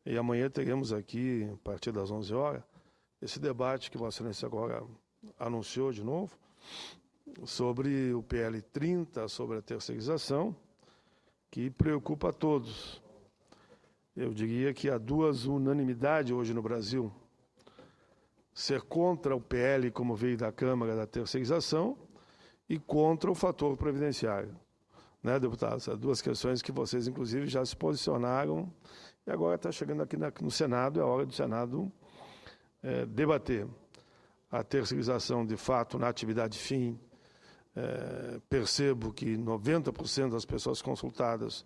E amanhã teremos aqui, a partir das 11 horas, esse debate que Vossa Excelência agora anunciou de novo, sobre o PL 30, sobre a terceirização, que preocupa a todos. Eu diria que há duas unanimidades hoje no Brasil. Ser contra o PL, como veio da Câmara, da terceirização, e contra o fator previdenciário. Né, deputados? As duas questões que vocês, inclusive, já se posicionaram e agora está chegando aqui no Senado, é hora do Senado debater. A terceirização, de fato, na atividade fim, percebo que 90% das pessoas consultadas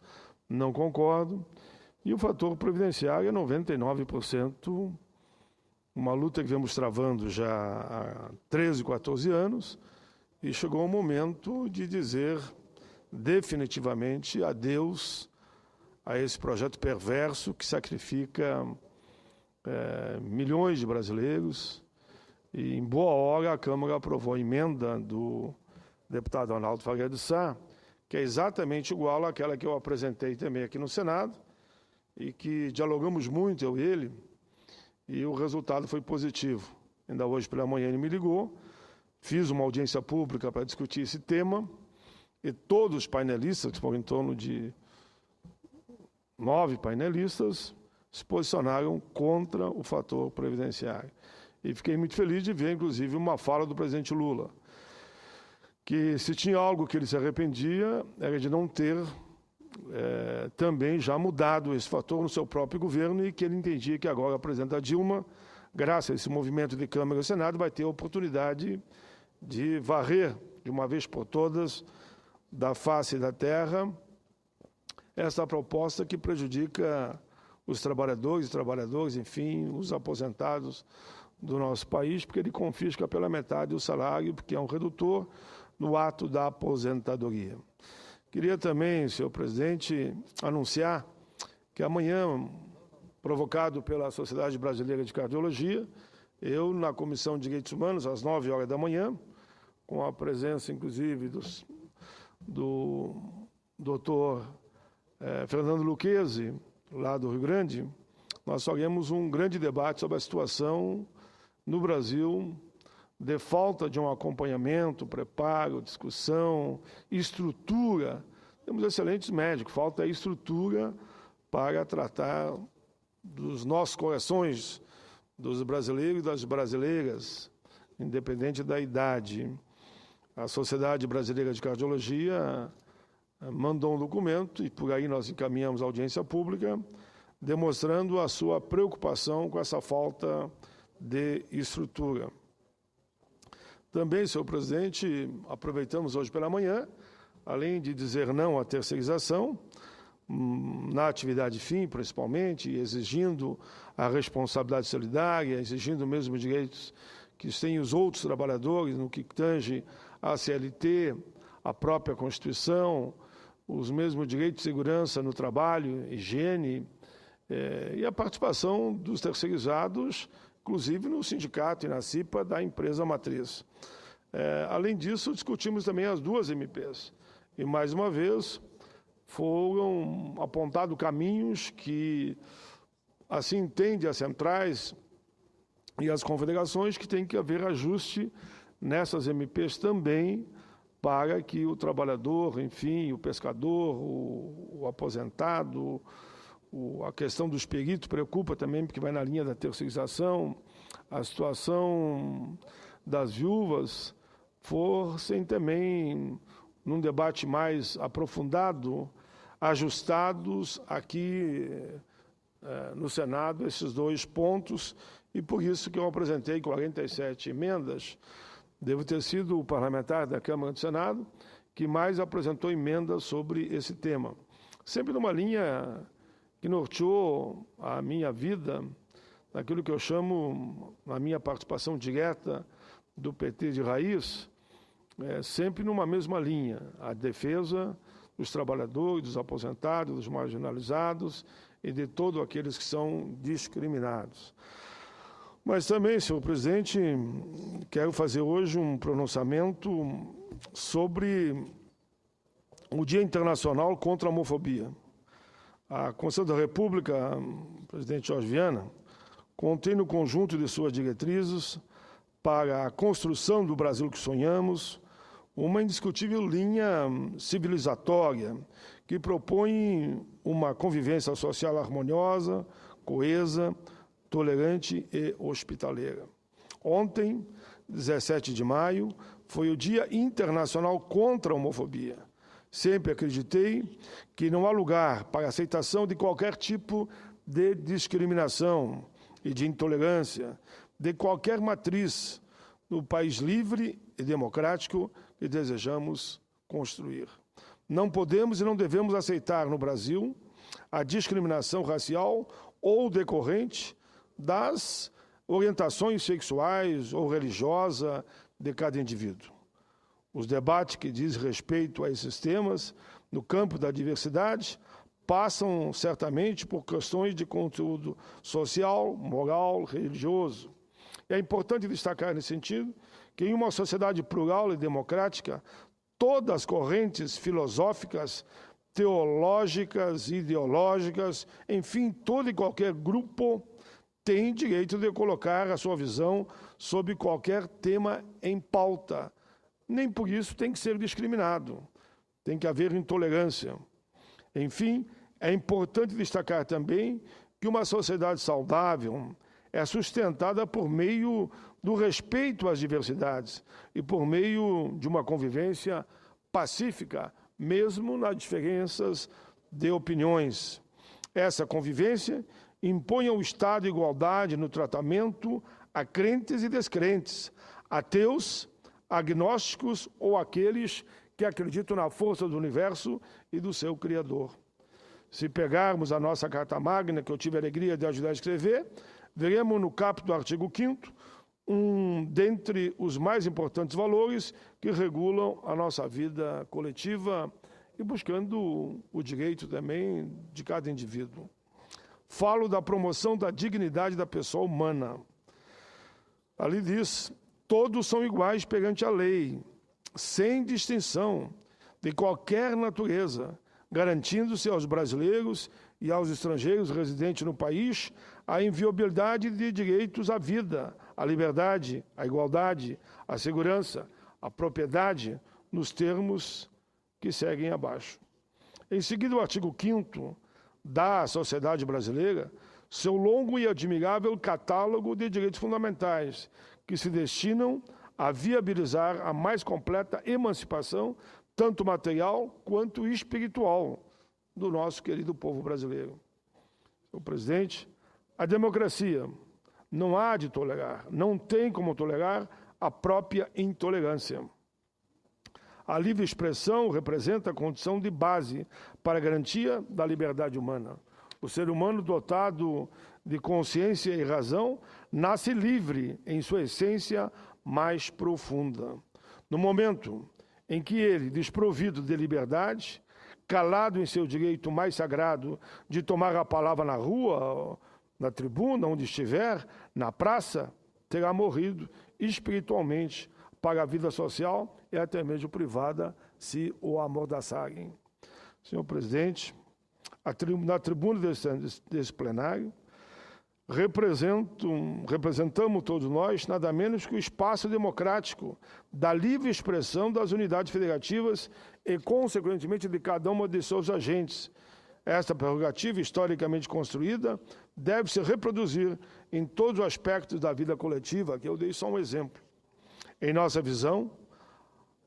não concordam, e o fator previdenciário é 99%, uma luta que vemos travando já há 13, 14 anos, e chegou o momento de dizer definitivamente adeus a esse projeto perverso que sacrifica milhões de brasileiros. E, em boa hora, a Câmara aprovou a emenda do deputado Arnaldo Faria de Sá, que é exatamente igual àquela que eu apresentei também aqui no Senado, e que dialogamos muito, eu e ele, e o resultado foi positivo. Ainda hoje pela manhã ele me ligou, fiz uma audiência pública para discutir esse tema, e todos os painelistas, que foram em torno de 9 painelistas, se posicionaram contra o fator previdenciário. E fiquei muito feliz de ver, inclusive, uma fala do presidente Lula, que se tinha algo que ele se arrependia, era de não ter também já mudado esse fator no seu próprio governo, e que ele entendia que agora a presidenta Dilma, graças a esse movimento de Câmara e Senado, vai ter a oportunidade de varrer, de uma vez por todas, da face da terra, essa proposta que prejudica os trabalhadores, enfim, os aposentados do nosso país, porque ele confisca pela metade o salário, porque é um redutor no ato da aposentadoria. Queria também, senhor presidente, anunciar que amanhã, provocado pela Sociedade Brasileira de Cardiologia, eu, na Comissão de Direitos Humanos, às 9 horas da manhã, com a presença, inclusive, do doutor Fernando Lucchesi, lá do Rio Grande, nós faremos um grande debate sobre a situação no Brasil de falta de um acompanhamento, preparo, discussão, estrutura. Temos excelentes médicos, falta estrutura para tratar dos nossos corações, dos brasileiros e das brasileiras, independente da idade. A Sociedade Brasileira de Cardiologia mandou um documento, e por aí nós encaminhamos a audiência pública, demonstrando a sua preocupação com essa falta de estrutura. Também, senhor presidente, aproveitamos hoje pela manhã, além de dizer não à terceirização, na atividade fim, principalmente, exigindo a responsabilidade solidária, exigindo os mesmos direitos que têm os outros trabalhadores no que tange a CLT, a própria Constituição, os mesmos direitos de segurança no trabalho, higiene, e a participação dos terceirizados, inclusive no sindicato e na CIPA da empresa matriz. Além disso, discutimos também as duas MPs. E, mais uma vez, foram apontados caminhos que, assim entende as centrais e as confederações, que tem que haver ajuste nessas MPs também, para que o trabalhador, enfim, o pescador, o aposentado, a questão dos peritos preocupa também, porque vai na linha da terceirização, a situação das viúvas, fossem também, num debate mais aprofundado, ajustados aqui no Senado, esses dois pontos, e por isso que eu apresentei 47 emendas. Devo ter sido o parlamentar da Câmara do Senado que mais apresentou emendas sobre esse tema. Sempre numa linha que norteou a minha vida, naquilo que eu chamo, a minha participação direta do PT de raiz, sempre numa mesma linha, a defesa dos trabalhadores, dos aposentados, dos marginalizados e de todos aqueles que são discriminados. Mas também, senhor presidente, quero fazer hoje um pronunciamento sobre o Dia Internacional contra a Homofobia. A Constituição da República, presidente Jorge Viana, contém no conjunto de suas diretrizes para a construção do Brasil que sonhamos uma indiscutível linha civilizatória que propõe uma convivência social harmoniosa, coesa, tolerante e hospitaleira. Ontem, 17 de maio, foi o Dia Internacional contra a Homofobia. Sempre acreditei que não há lugar para a aceitação de qualquer tipo de discriminação e de intolerância, de qualquer matriz, no país livre e democrático que desejamos construir. Não podemos e não devemos aceitar no Brasil a discriminação racial ou decorrente das orientações sexuais ou religiosas de cada indivíduo. Os debates que dizem respeito a esses temas no campo da diversidade passam certamente por questões de conteúdo social, moral, religioso. É importante destacar nesse sentido que em uma sociedade plural e democrática, todas as correntes filosóficas, teológicas, ideológicas, enfim, todo e qualquer grupo tem direito de colocar a sua visão sobre qualquer tema em pauta. Nem por isso tem que ser discriminado, tem que haver intolerância. Enfim, é importante destacar também que uma sociedade saudável é sustentada por meio do respeito às diversidades e por meio de uma convivência pacífica, mesmo nas diferenças de opiniões. Essa convivência impõe ao Estado igualdade no tratamento a crentes e descrentes, ateus, agnósticos ou aqueles que acreditam na força do universo e do seu Criador. Se pegarmos a nossa Carta Magna, que eu tive a alegria de ajudar a escrever, veremos no caput do artigo 5º dentre os mais importantes valores que regulam a nossa vida coletiva e buscando o direito também de cada indivíduo. Falo da promoção da dignidade da pessoa humana. Ali diz, todos são iguais perante a lei, sem distinção de qualquer natureza, garantindo-se aos brasileiros e aos estrangeiros residentes no país a inviolabilidade de direitos à vida, à liberdade, à igualdade, à segurança, à propriedade, nos termos que seguem abaixo. Em seguida, o artigo 5º dá à sociedade brasileira seu longo e admirável catálogo de direitos fundamentais, que se destinam a viabilizar a mais completa emancipação, tanto material quanto espiritual, do nosso querido povo brasileiro. Senhor presidente, a democracia não há de tolerar, não tem como tolerar a própria intolerância. A livre expressão representa a condição de base para a garantia da liberdade humana. O ser humano dotado de consciência e razão nasce livre em sua essência mais profunda. No momento em que ele, desprovido de liberdade, calado em seu direito mais sagrado de tomar a palavra na rua, na tribuna, onde estiver, na praça, terá morrido espiritualmente para a vida social e até mesmo privada, se o amordaçarem. Senhor presidente, na tribuna desse plenário, representamos todos nós nada menos que o espaço democrático da livre expressão das unidades federativas e, consequentemente, de cada uma de seus agentes. Esta prerrogativa, historicamente construída, deve se reproduzir em todos os aspectos da vida coletiva, que eu dei só um exemplo. Em nossa visão,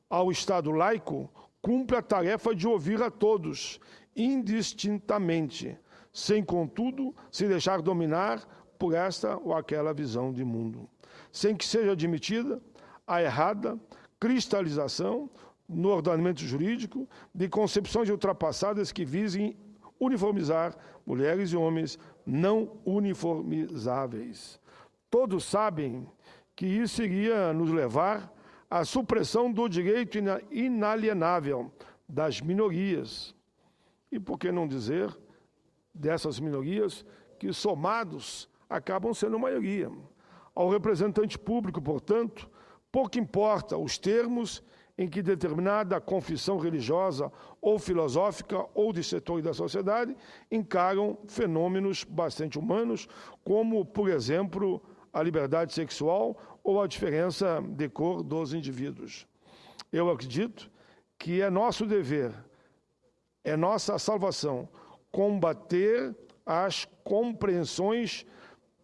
ao Estado laico, cumpre a tarefa de ouvir a todos, indistintamente, sem, contudo, se deixar dominar por esta ou aquela visão de mundo, sem que seja admitida a errada cristalização no ordenamento jurídico de concepções ultrapassadas que visem uniformizar mulheres e homens não uniformizáveis. Todos sabem que isso iria nos levar à supressão do direito inalienável das minorias. E por que não dizer dessas minorias que, somados, acabam sendo maioria. Ao representante público, portanto, pouco importa os termos em que determinada confissão religiosa ou filosófica ou de setores da sociedade encaram fenômenos bastante humanos, como, por exemplo, a liberdade sexual ou a diferença de cor dos indivíduos. Eu acredito que é nosso dever, é nossa salvação, combater as compreensões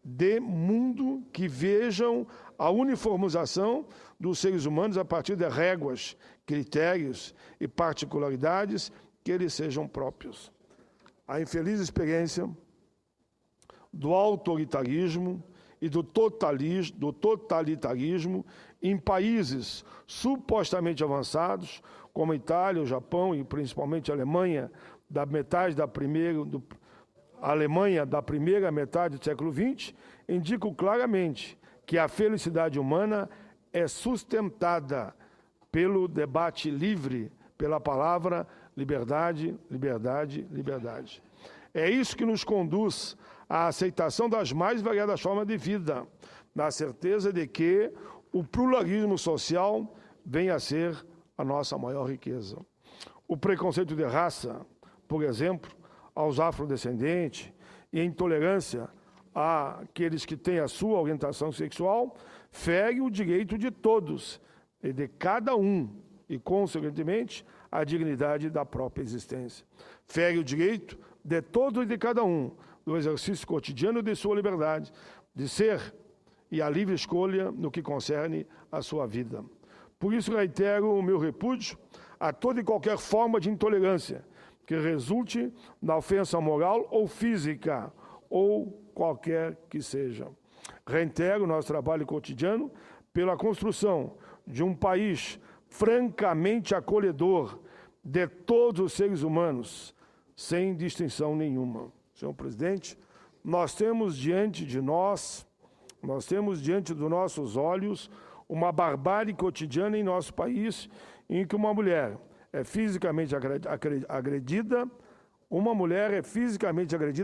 de mundo que vejam a uniformização dos seres humanos a partir de réguas, critérios e particularidades que eles sejam próprios. A infeliz experiência do autoritarismo e do totalitarismo em países supostamente avançados, como a Itália, o Japão e principalmente a Alemanha, Alemanha da primeira metade do século XX, indicam claramente que a felicidade humana é sustentada pelo debate livre, pela palavra liberdade, liberdade, liberdade. É isso que nos conduz à aceitação das mais variadas formas de vida, na certeza de que o pluralismo social vem a ser a nossa maior riqueza. O preconceito de raça, por exemplo, aos afrodescendentes e a intolerância àqueles que têm a sua orientação sexual, fere o direito de todos e de cada um e, consequentemente, a dignidade da própria existência. Fere o direito de todos e de cada um do exercício cotidiano de sua liberdade, de ser e a livre escolha no que concerne a sua vida. Por isso, reitero o meu repúdio a toda e qualquer forma de intolerância que resulte na ofensa moral ou física, ou qualquer que seja. Reitero o nosso trabalho cotidiano pela construção de um país francamente acolhedor de todos os seres humanos, sem distinção nenhuma. Senhor presidente, nós temos diante dos nossos olhos uma barbárie cotidiana em nosso país, em que uma mulher é fisicamente agredida,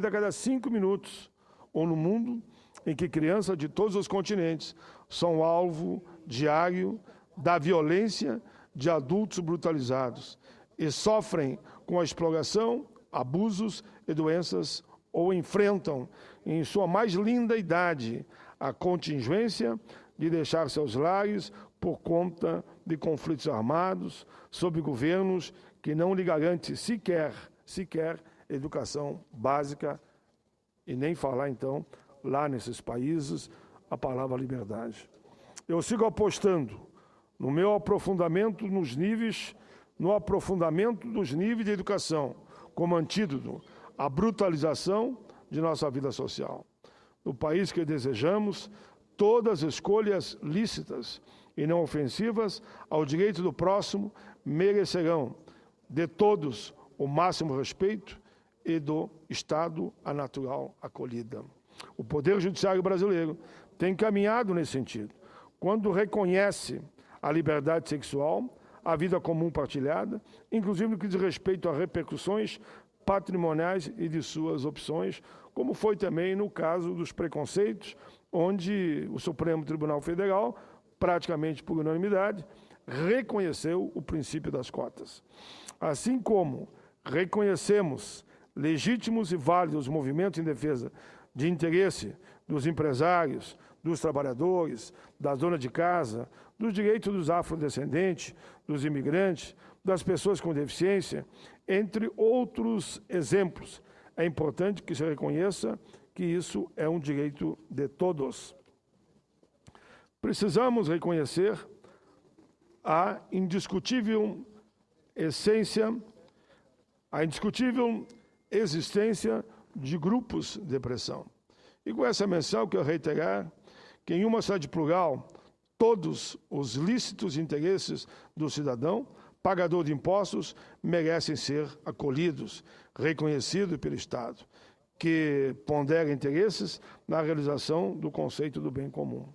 a cada 5 minutos, ou no mundo em que crianças de todos os continentes são alvo diário da violência de adultos brutalizados e sofrem com a exploração, abusos e doenças, ou enfrentam, em sua mais linda idade, a contingência de deixar seus lares por conta de conflitos armados, sob governos que não lhe garantem sequer educação básica, e nem falar, então, lá nesses países, a palavra liberdade. Eu sigo apostando no meu aprofundamento no aprofundamento dos níveis de educação, como antídoto à brutalização de nossa vida social. No país que desejamos, todas as escolhas lícitas e não ofensivas ao direito do próximo merecerão de todos o máximo respeito e do Estado a natural acolhida. O Poder Judiciário brasileiro tem caminhado nesse sentido, quando reconhece a liberdade sexual, a vida comum partilhada, inclusive no que diz respeito a repercussões patrimoniais e de suas opções, como foi também no caso dos preconceitos, onde o Supremo Tribunal Federal, praticamente por unanimidade, reconheceu o princípio das cotas. Assim como reconhecemos legítimos e válidos movimentos em defesa de interesse dos empresários, dos trabalhadores, da dona de casa, dos direitos dos afrodescendentes, dos imigrantes, das pessoas com deficiência, entre outros exemplos. É importante que se reconheça que isso é um direito de todos. Precisamos reconhecer a indiscutível existência de grupos de pressão. E com essa menção, eu quero reiterar que em uma sociedade plural, todos os lícitos interesses do cidadão, pagador de impostos, merecem ser acolhidos, reconhecidos pelo Estado, que pondera interesses na realização do conceito do bem comum.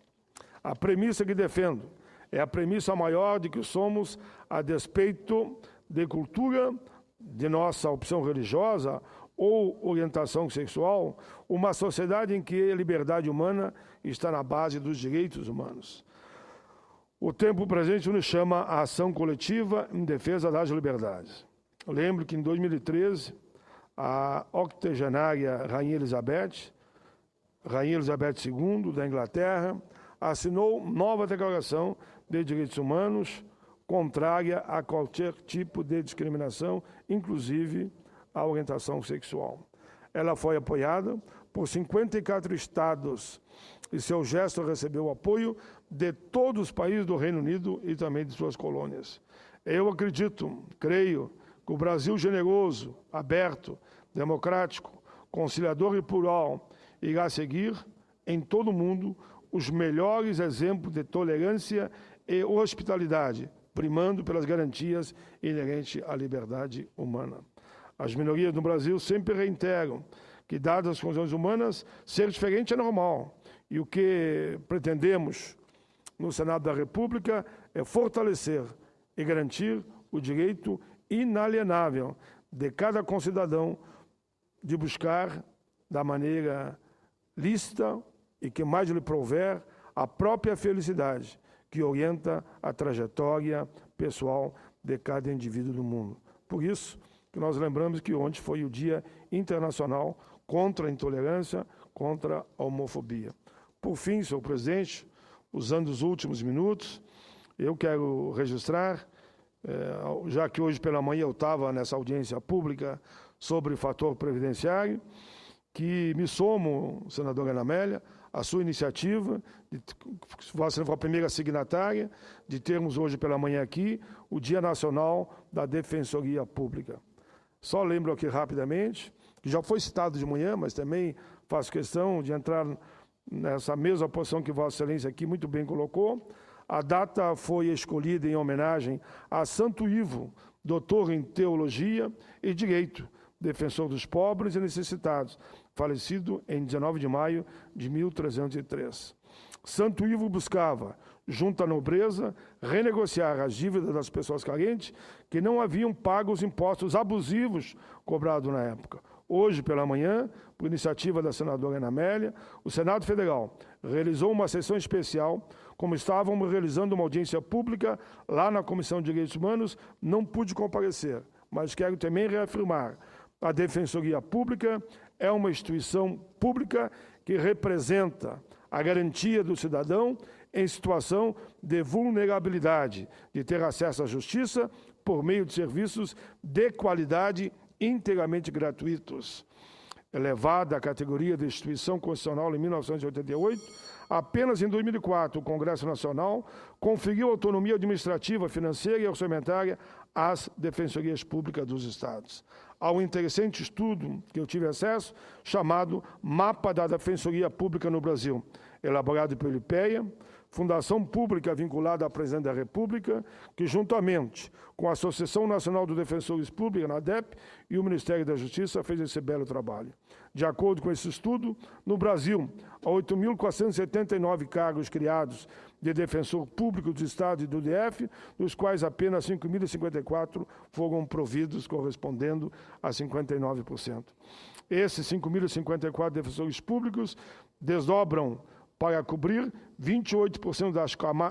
A premissa que defendo é a premissa maior de que somos, a despeito de cultura, de nossa opção religiosa ou orientação sexual, uma sociedade em que a liberdade humana está na base dos direitos humanos. O tempo presente nos chama à ação coletiva em defesa das liberdades. Eu lembro que em 2013, a octogenária Rainha Elizabeth II, da Inglaterra, assinou nova declaração de direitos humanos contrária a qualquer tipo de discriminação, inclusive a orientação sexual. Ela foi apoiada por 54 estados e seu gesto recebeu apoio de todos os países do Reino Unido e também de suas colônias. Eu acredito, creio, que o Brasil generoso, aberto, democrático, conciliador e plural irá seguir em todo o mundo os melhores exemplos de tolerância e hospitalidade, primando pelas garantias inerentes à liberdade humana. As minorias no Brasil sempre reiteram que, dadas as condições humanas, ser diferente é normal. E o que pretendemos no Senado da República é fortalecer e garantir o direito inalienável de cada concidadão de buscar, da maneira lícita e que mais lhe prouver, a própria felicidade que orienta a trajetória pessoal de cada indivíduo do mundo. Por isso que nós lembramos que ontem foi o Dia Internacional contra a Intolerância, contra a Homofobia. Por fim, senhor presidente, usando os últimos minutos, eu quero registrar, já que hoje pela manhã eu estava nessa audiência pública sobre o fator previdenciário, que me somo, senadora Ana Amélia, a sua iniciativa, você foi a primeira signatária, de termos hoje pela manhã aqui o Dia Nacional da Defensoria Pública. Só lembro aqui rapidamente, que já foi citado de manhã, mas também faço questão de entrar nessa mesma posição que Vossa Excelência aqui muito bem colocou. A data foi escolhida em homenagem a Santo Ivo, doutor em Teologia e Direito, defensor dos pobres e necessitados, falecido em 19 de maio de 1303. Santo Ivo buscava, junto à nobreza, renegociar as dívidas das pessoas carentes que não haviam pago os impostos abusivos cobrados na época. Hoje, pela manhã, por iniciativa da senadora Ana Amélia, o Senado Federal realizou uma sessão especial, como estávamos realizando uma audiência pública lá na Comissão de Direitos Humanos, não pude comparecer, mas quero também reafirmar: a Defensoria Pública é uma instituição pública que representa a garantia do cidadão em situação de vulnerabilidade, de ter acesso à justiça por meio de serviços de qualidade inteiramente gratuitos. Elevada à categoria de instituição constitucional em 1988, apenas em 2004 o Congresso Nacional conferiu autonomia administrativa, financeira e orçamentária às defensorias públicas dos Estados. Há um interessante estudo que eu tive acesso, chamado Mapa da Defensoria Pública no Brasil, elaborado pelo IPEA, fundação pública vinculada à Presidente da República, que juntamente com a Associação Nacional dos Defensores Públicos, a ANADEP, e o Ministério da Justiça fez esse belo trabalho. De acordo com esse estudo, no Brasil, há 8.479 cargos criados de defensor público do Estado e do DF, dos quais apenas 5.054 foram providos, correspondendo a 59%. Esses 5.054 defensores públicos desdobram para cobrir 28%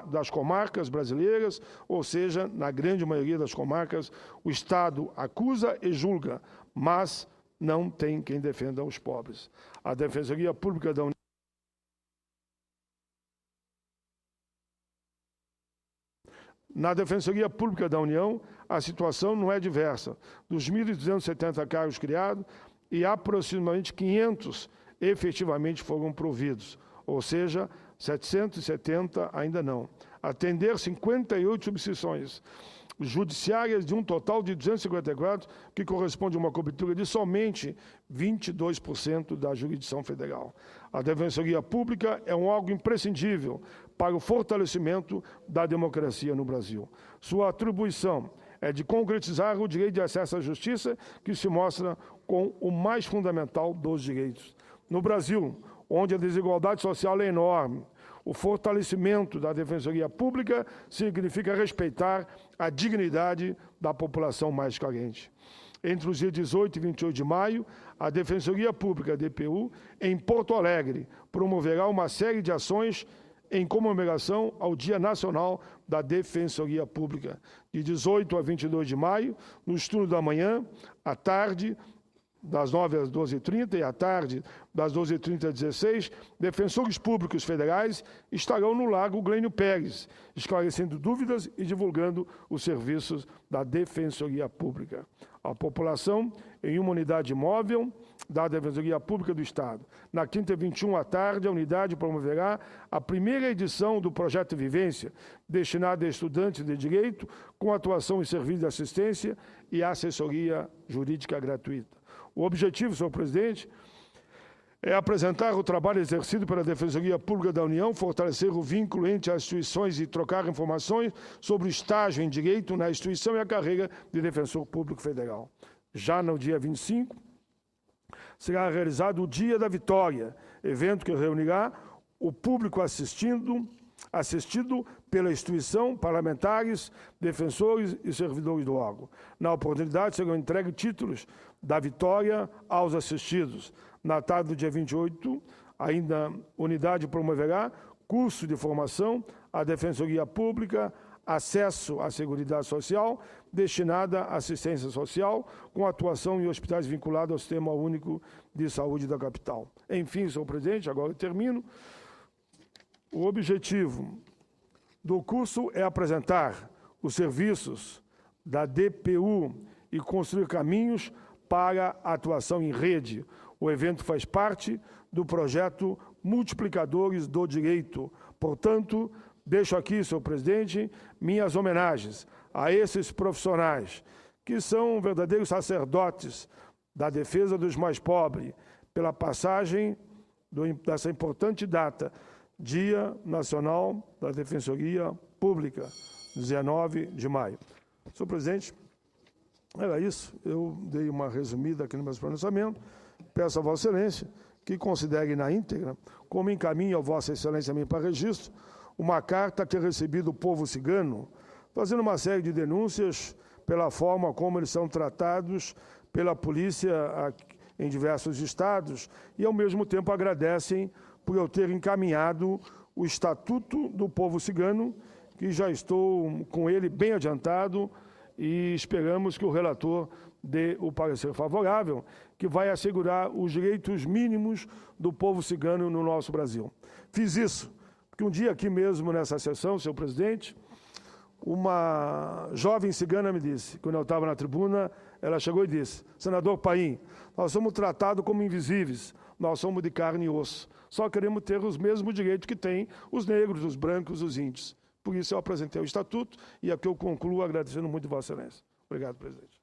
das comarcas brasileiras, ou seja, na grande maioria das comarcas, o Estado acusa e julga, mas não tem quem defenda os pobres. A Defensoria Pública da União Na Defensoria Pública da União, a situação não é diversa. Dos 1.270 cargos criados, e aproximadamente 500 efetivamente foram providos, ou seja, 770 ainda não. Atender 58 subseções judiciárias de um total de 254, que corresponde a uma cobertura de somente 22% da jurisdição federal. A Defensoria Pública é um órgão imprescindível para o fortalecimento da democracia no Brasil. Sua atribuição é de concretizar o direito de acesso à justiça, que se mostra com o mais fundamental dos direitos. No Brasil, onde a desigualdade social é enorme, o fortalecimento da Defensoria Pública significa respeitar a dignidade da população mais carente. Entre os dias 18 e 28 de maio, a Defensoria Pública, DPU, em Porto Alegre, promoverá uma série de ações em comemoração ao Dia Nacional da Defensoria Pública, de 18 a 22 de maio, nos turnos da manhã, à tarde, das 9 às 12h30 e à tarde, das 12h30 às 16h, defensores públicos federais estarão no Largo Glênio Pérez, esclarecendo dúvidas e divulgando os serviços da Defensoria Pública. A população, em uma unidade móvel da Defensoria Pública do Estado. Na quinta, 21 à tarde, a unidade promoverá a primeira edição do Projeto Vivência, destinado a estudantes de direito, com atuação em serviço de assistência e assessoria jurídica gratuita. O objetivo, senhor presidente, é apresentar o trabalho exercido pela Defensoria Pública da União, fortalecer o vínculo entre as instituições e trocar informações sobre o estágio em direito na instituição e a carreira de defensor público federal. Já no dia 25, será realizado o Dia da Vitória, evento que reunirá o público assistido pela instituição, parlamentares, defensores e servidores do órgão. Na oportunidade, serão entregues títulos da vitória aos assistidos. Na tarde do dia 28, ainda a unidade promoverá curso de formação à Defensoria Pública, acesso à Seguridade Social, destinada à assistência social, com atuação em hospitais vinculados ao Sistema Único de Saúde da capital. Enfim, senhor presidente, agora eu termino. O objetivo do curso é apresentar os serviços da DPU e construir caminhos para a atuação em rede. O evento faz parte do projeto Multiplicadores do Direito. Portanto, deixo aqui, senhor presidente, minhas homenagens a esses profissionais, que são verdadeiros sacerdotes da defesa dos mais pobres, pela passagem dessa importante data, Dia Nacional da Defensoria Pública, 19 de maio. Senhor presidente, era isso. Eu dei uma resumida aqui no meu pronunciamento. Peço a Vossa Excelência que considere na íntegra, como encaminho a Vossa Excelência a mim para registro, uma carta que recebi do povo cigano, fazendo uma série de denúncias pela forma como eles são tratados pela polícia em diversos estados e, ao mesmo tempo, agradecem por eu ter encaminhado o Estatuto do Povo Cigano, que já estou com ele bem adiantado e esperamos que o relator dê o parecer favorável, que vai assegurar os direitos mínimos do povo cigano no nosso Brasil. Fiz isso porque um dia aqui mesmo nessa sessão, senhor presidente, uma jovem cigana me disse, quando eu estava na tribuna, ela chegou e disse: senador Paim, nós somos tratados como invisíveis, nós somos de carne e osso, só queremos ter os mesmos direitos que têm os negros, os brancos, os índios. Por isso eu apresentei o Estatuto e aqui eu concluo agradecendo muito Vossa Excelência. Obrigado, presidente.